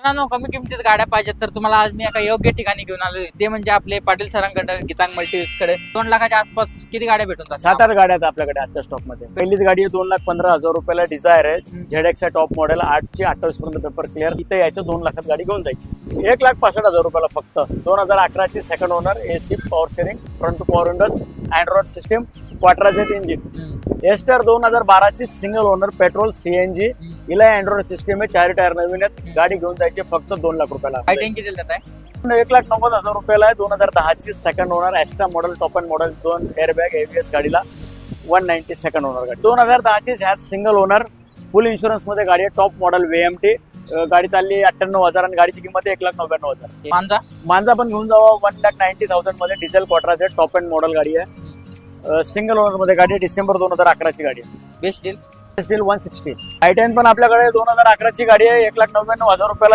मित्रांनो, कमी किमतीत गाड्या पाहिजेत तर तुम्हाला आज मी एका योग्य ठिकाणी घेऊन आलोय. ते म्हणजे आपले पाटील सरांकडे, गीतांग मल्टीव्हिज कडे 2 लाखाच्या आसपास किती गाड्या भेटून जातात? 7-8 गाड्या आहेत आपल्याकडे आजच्या स्टॉक मध्ये. पहिलीच गाडी 2,15,000 रुपयाला डिझायर आहे. ZX टॉप मॉडेल 8 ची 28 पर्यंत पेपर क्लिअर. इथे यायचं 2 लाखात गाडी घेऊन जायची. 1,65,000 रुपयाला फक्त. 2011 ची second owner, AC, power steering, front two power windows, Android system, Quadrajet engine. Aster 2012 ची सिंगल ओनर, पेट्रोल, CNG, हिला अँड्रॉइड सिस्टम आहे. 4 टायर नवीन आहेत. गाडी घेऊन जायची फक्त 2 लाख रुपयाला. फायटिंग किती देत आहे? 1,90,000 रुपयाला आहे. 2010 ची second owner, Astra model, top end model, 2 airbag, ABS गाडीला. 190 सेकंड ओनर गाडी. 2010 ची ह्यात सिंगल ओनर, फुल इन्शुरन्स मध्ये गाडी आहे. Top model VMT. गाडी चालली 98,000 आणि गाडीची किंमत 1,99,000. मांजा पण घेऊन जावा 1,90,000 मध्ये. डिझेल क्वाड्राजेट टॉप अँड मॉडेल गाडी आहे. सिंगल ओनर मध्ये गाडी. डिसेंबर 2011 ची गाडी आहे. Best deal. स्टील 160. i10 पण आपल्याकडे 2011 ची गाडी आहे. 1,99,000 रुपयाला.